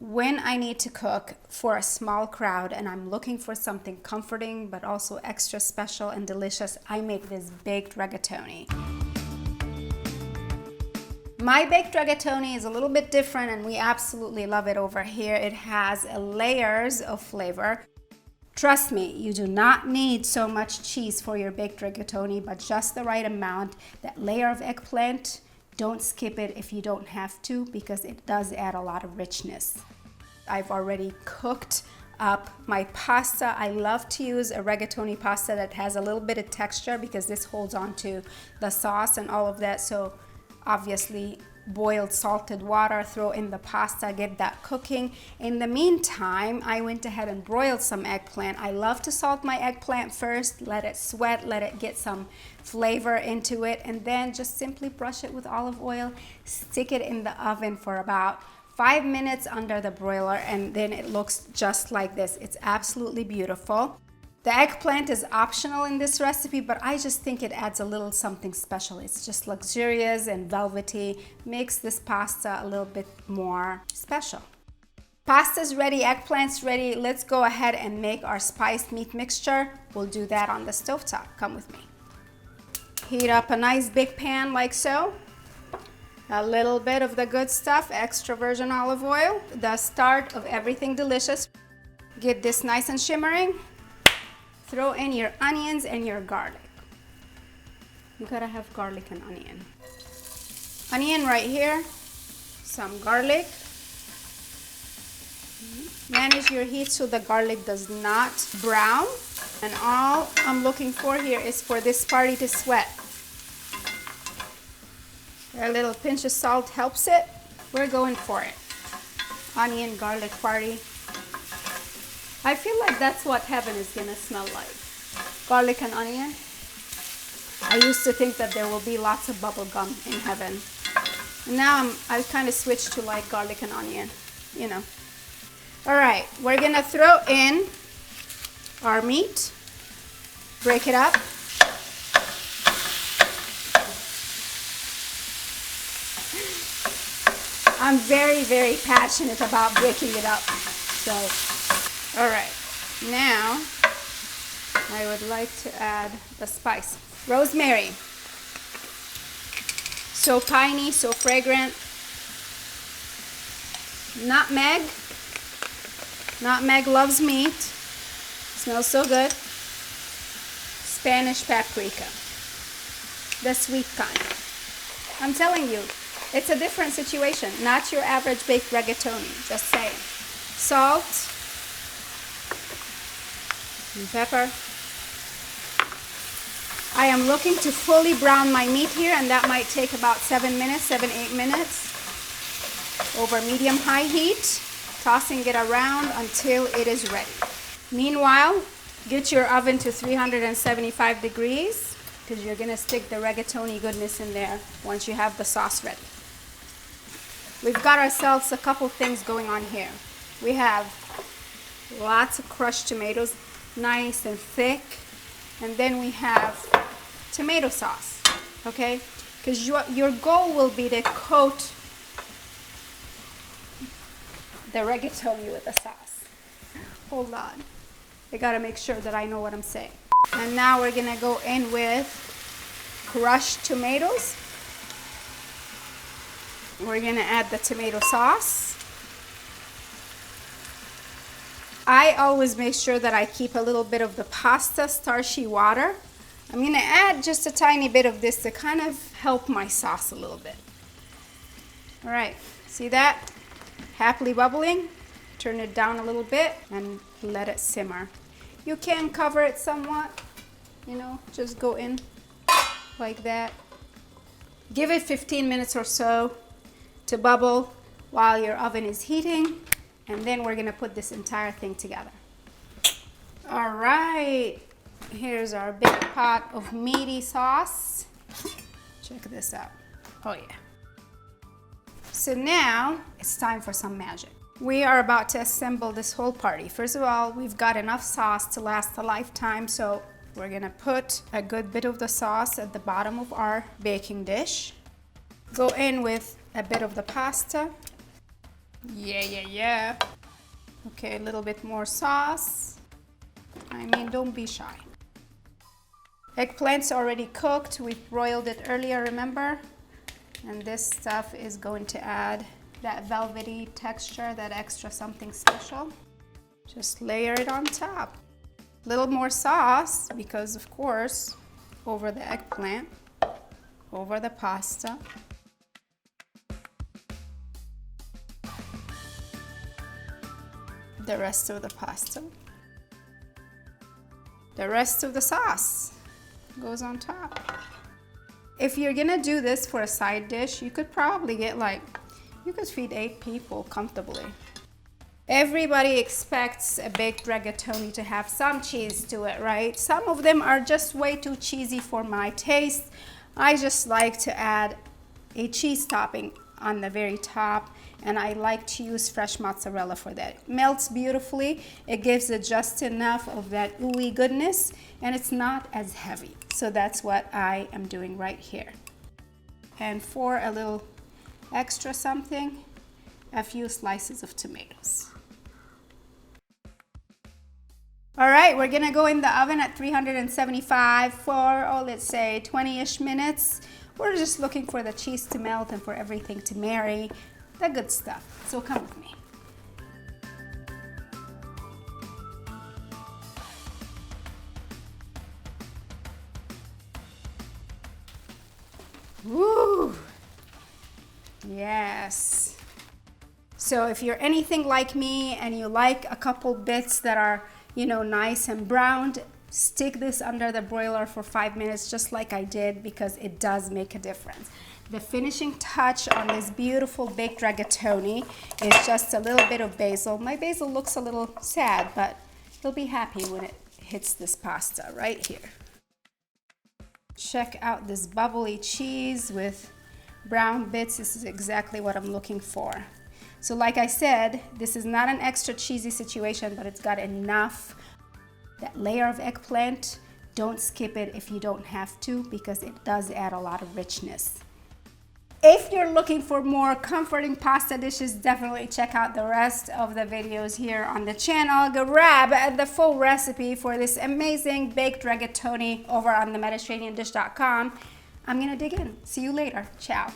When I need to cook for a small crowd and I'm looking for something comforting but also extra special and delicious, I make this baked rigatoni. My baked rigatoni is a little bit different and we absolutely love it over here. It has layers of flavor. Trust me, you do not need so much cheese for your baked rigatoni, but just the right amount. That layer of eggplant, don't skip it if you don't have to, because it does add a lot of richness. I've already cooked up my pasta. I love to use a rigatoni pasta that has a little bit of texture because this holds on to the sauce and all of that. So obviously boiled salted water, throw in the pasta, get that cooking. In the meantime, I went ahead and broiled some eggplant. I love to salt my eggplant first, let it sweat, let it get some flavor into it, and then just simply brush it with olive oil, stick it in the oven for about 5 minutes under the broiler, and then it looks just like this. It's absolutely beautiful. The eggplant is optional in this recipe, but I just think it adds a little something special. It's just luxurious and velvety, makes this pasta a little bit more special. Pasta's ready, eggplant's ready. Let's go ahead and make our spiced meat mixture. We'll do that on the stovetop. Come with me. Heat up a nice big pan like so. A little bit of the good stuff, extra virgin olive oil, the start of everything delicious. Get this nice and shimmering. Throw in your onions and your garlic. You gotta have garlic and onion. Onion right here, some garlic. Manage your heat so the garlic does not brown. And all I'm looking for here is for this party to sweat. A little pinch of salt helps it. We're going for it. Onion, garlic party. I feel like that's what heaven is gonna smell like. Garlic and onion. I used to think that there will be lots of bubble gum in heaven. And now I kind of switched to like garlic and onion, you know. All right, we're gonna throw in our meat. Break it up. I'm very, very passionate about breaking it up. So, all right, now I would like to add the spice. Rosemary. So piney, so fragrant. Nutmeg. Nutmeg loves meat. Smells so good. Spanish paprika. The sweet kind. I'm telling you, it's a different situation. Not your average baked rigatoni, just saying. Salt. And pepper. I am looking to fully brown my meat here, and that might take about 7 minutes, 7-8 minutes. Over medium-high heat, tossing it around until it is ready. Meanwhile, get your oven to 375 degrees because you're gonna stick the rigatoni goodness in there once you have the sauce ready. We've got ourselves a couple things going on here. We have lots of crushed tomatoes, nice and thick, and then we have tomato sauce, okay? Because your goal will be to coat the rigatoni with the sauce. Hold on, I gotta make sure that I know what I'm saying. And now we're gonna go in with crushed tomatoes. We're gonna add the tomato sauce. I always make sure that I keep a little bit of the pasta starchy water. I'm gonna add just a tiny bit of this to kind of help my sauce a little bit. All right, see that? Happily bubbling. Turn it down a little bit and let it simmer. You can cover it somewhat, you know, just go in like that. Give it 15 minutes or so to bubble while your oven is heating. And then we're gonna put this entire thing together. All right, here's our big pot of meaty sauce. Check this out. Oh yeah. So now it's time for some magic. We are about to assemble this whole party. First of all, we've got enough sauce to last a lifetime, so we're gonna put a good bit of the sauce at the bottom of our baking dish. Go in with a bit of the pasta. Yeah. Okay, a little bit more sauce. I mean, don't be shy. Eggplant's already cooked. We broiled it earlier, remember? And this stuff is going to add that velvety texture, that extra something special. Just layer it on top. A little more sauce because, of course, over the eggplant, over the pasta. The rest of the pasta. The rest of the sauce goes on top. If you're gonna do this for a side dish, you could probably get you could feed 8 people comfortably. Everybody expects a baked rigatoni to have some cheese to it, right? Some of them are just way too cheesy for my taste. I just like to add a cheese topping on the very top, and I like to use fresh mozzarella for that. It melts beautifully, it gives it just enough of that ooey goodness, and it's not as heavy. So that's what I am doing right here. And for a little extra something, a few slices of tomatoes. All right, we're gonna go in the oven at 375 for, let's say 20-ish minutes. We're just looking for the cheese to melt and for everything to marry, the good stuff. So come with me. Woo! Yes. So if you're anything like me and you like a couple bits that are, nice and browned, stick this under the broiler for 5 minutes just like I did, because it does make a difference. The finishing touch on this beautiful baked rigatoni is just a little bit of basil. My basil looks a little sad, but you'll be happy when it hits this pasta right here. Check out this bubbly cheese with brown bits. This is exactly what I'm looking for. So like I said, this is not an extra cheesy situation, but it's got enough. That layer of eggplant, don't skip it if you don't have to, because it does add a lot of richness. If you're looking for more comforting pasta dishes, definitely check out the rest of the videos here on the channel. Grab the full recipe for this amazing baked rigatoni over on themediterraneandish.com. I'm gonna dig in. See you later. Ciao.